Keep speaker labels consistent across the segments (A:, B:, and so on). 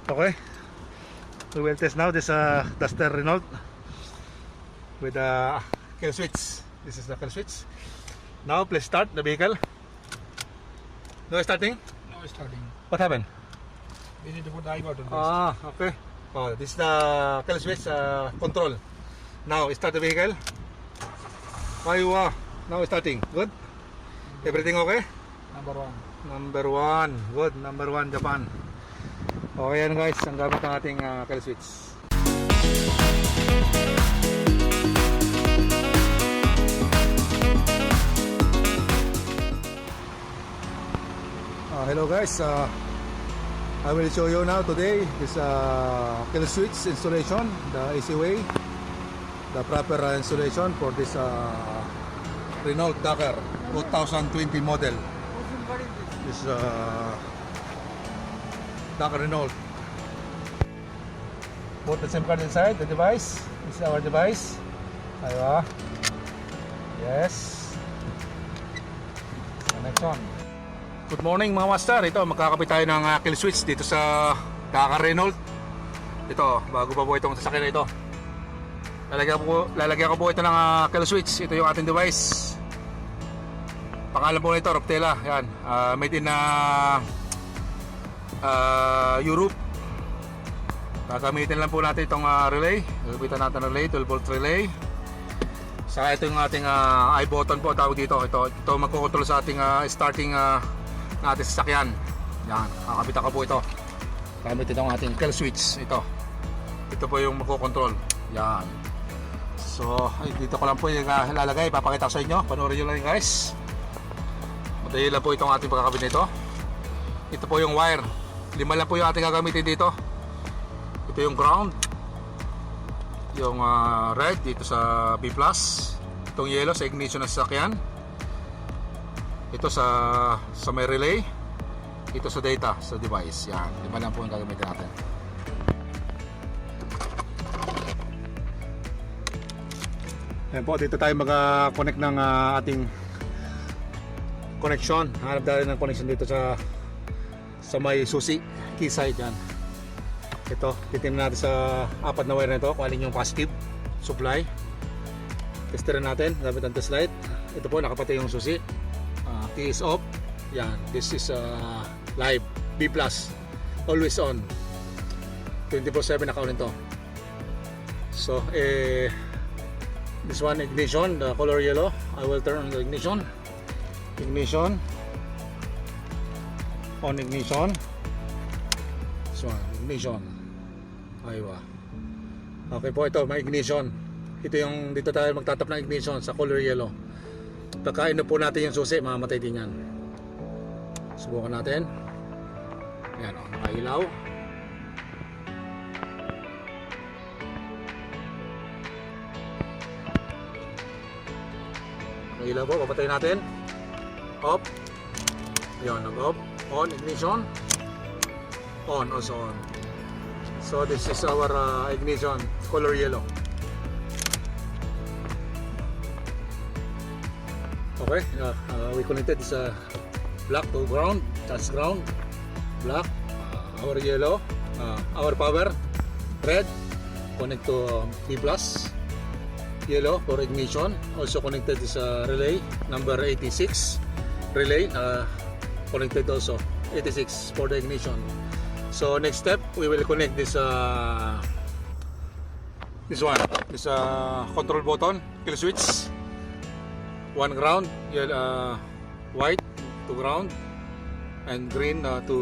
A: Okay, we will test now this Duster Renault with the kill switch. This is the kill switch. Now please start the vehicle. No starting?
B: No starting.
A: What happened?
B: We need to put the eye button.
A: Okay. Oh, this is the kill switch control. Now start the vehicle. Now starting. Good? Everything okay?
B: Number 1.
A: Number 1. Good. Number 1 Japan. Okay yan guys, ang gamit ng ating kill switch. Hello guys, I will show you now today this kill switch installation, the easy way, the proper installation for this Renault Dakar 2020 model. This Dakar Renault. Put the SIM card inside the device. This is our device. Aywa. Yes. Connection. Good morning mga master. Ito, magkakabit tayo ng kill switch dito sa Dakar Renault. Ito, bago pa po itong sasakyan na ito. Lalagyan ko po ito ng kill switch. Ito yung ating device. Pangalan po nito, Roptela. Yan. Made in Europe. Gagamitin lang po natin itong relay. Gagamitin natin relay, 12 volt relay. Saka ito yung ating eye button po tawag dito. Ito magkocontrol sa ating starting natin sasakyan. Yan, kakabitan ko po ito. Gamit itong ating kill switch. Ito po yung magkocontrol. Yan. So, dito ko lang po yung lalagay. Papakita ko sa inyo. Panoorin nyo lang guys. Madali lang po itong ating pagkakabit nito. Ito po yung wire. 5 lang po yung ating gagamitin dito. Ito yung ground. Yung red dito sa B+. Itong yellow sa ignition ng sasakyan. Ito sa may relay. Ito sa data sa device. Yan, 5 lang po yung gagamitin natin. Ayan po, dito tayo mag-connect ng ating connection. Hanap tayo ng connection dito sa may susi, key side yan. Ito, titingnan natin sa 4 na wire na ito kung alin yung positive supply. Testerin natin gamit ang test light. Ito po, nakapatay yung susi. Key is off. Yan, this is live B+, always on, 24/7 naka-on ito. So this one ignition, the color yellow. I will turn on the ignition. On ignition. This one, ignition. Aywa. Okay po, ito may ignition. Ito yung dito tayo magtatap ng ignition sa color yellow. Pagkain na po natin yung susi, mamamatay din yan. Subukan natin. Ayan o, nakailaw. Nakailaw po, papatayin natin. Off. Ayan, nag-off. On, ignition. On, also on. So this is our ignition, color yellow. Okay, we connected this black to ground, that's ground, black, our yellow, our power, red, connect to B+, yellow for ignition, also connected this relay, number 86, relay, connected also, 86 for the ignition. So next step, we will connect this control button, kill switch. One ground, white to ground, and green to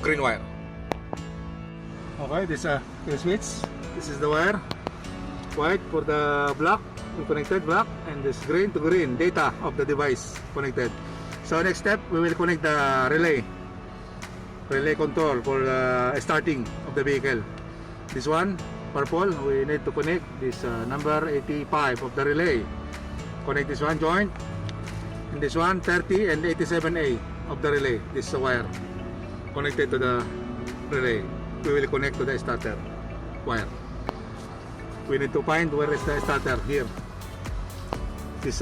A: green wire. Okay, this kill switch. This is the wire. White for the black, we connected black, and this green to green, data of the device connected. So next step, we will connect the relay control for starting of the vehicle. This one, purple, we need to connect this number 85 of the relay. Connect this one joint, and this one 30 and 87A of the relay. This is a wire connected to the relay. We will connect to the starter wire. We need to find where is the starter here. This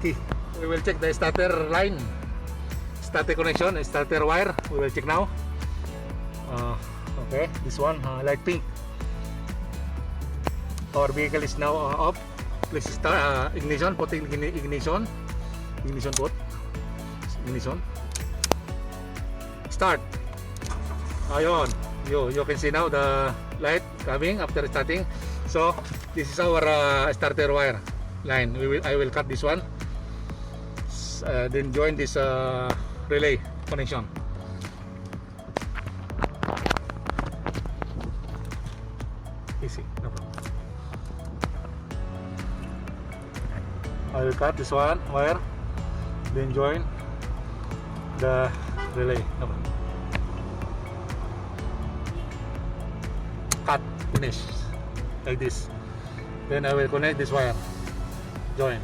A: key. We will check the starter line. starter connection, starter wire. We will check now. Okay, this one light pink. Our vehicle is now off. Please start ignition. Put ignition. Ignition put. Ignition. Start. Ayon. You can see now the light coming after starting. So this is our starter wire line. I will cut this one. Then join this relay connection. Easy, no problem. I will cut this one wire, then join the relay. No problem. Cut, finish, like this. Then I will connect this wire. Join.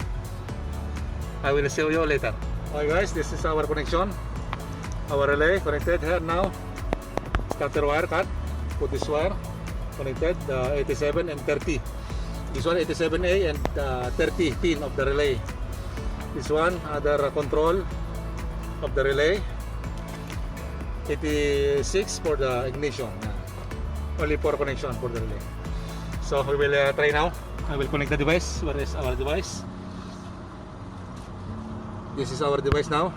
A: I will show you later. Okay guys, this is our connection. Our relay connected here now. Starter wire cut. Put this wire connected. 87 and 30. This one 87A and 30 pin of the relay. This one other control of the relay. 86 for the ignition. Only 4 connection for the relay. So we will try now. I will connect the device. Where is our device? This is our device now.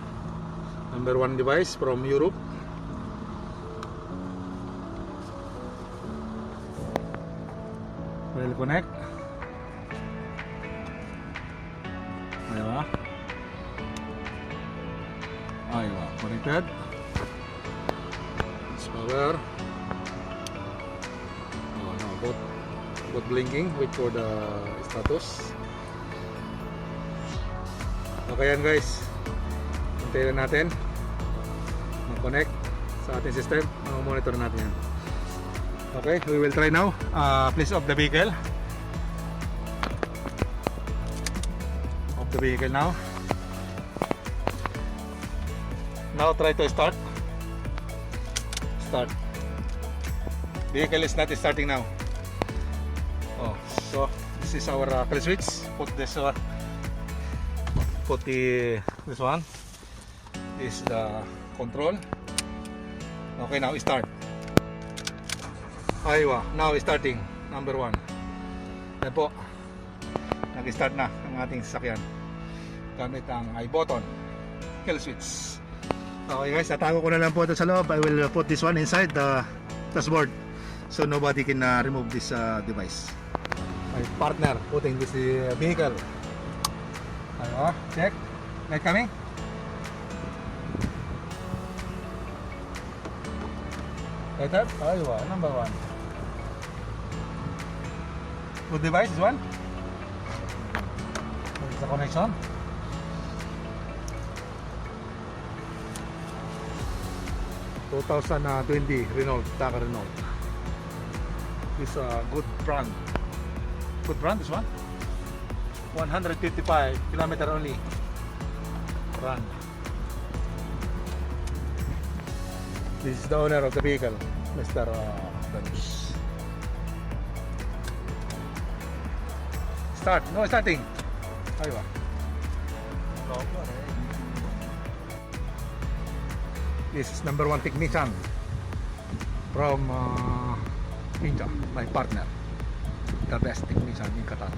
A: Number 1 device from Europe. We will connect. Aywa, connected. It's power. Oh, no, both blinking. Wait for the status. Okay yan guys. Hintayin na natin mag-connect sa ating system. Monitor natin yan. Okay, we will try now. Please off the vehicle. Off the vehicle now. Now try to start. Start. Vehicle is not starting now. Oh, so this is our kill switch. Put this one. Put this one. This is the control. Okay, now start. Aywa, now starting. Number 1. Yan po. Nag-start na ang ating sasakyan. Gamit ang I button. Kill switch. Okay guys, tatago ko na lang po ito sa loob. I will put this one inside the dashboard so nobody can remove this device. My partner putting this vehicle. Aywa, check. Light coming. Light up. Aywa, number 1. Good device, this one. There's the connection. (2020) Renault, Taka Renault. This good brand. Good brand, this one. 155 km only. Run. This is the owner of the vehicle, Mr. Danush. Start. No starting. Aywa. This is number 1 technician from India, my partner. The best technician in Qatar.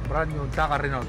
A: Brand new Dakar Renault.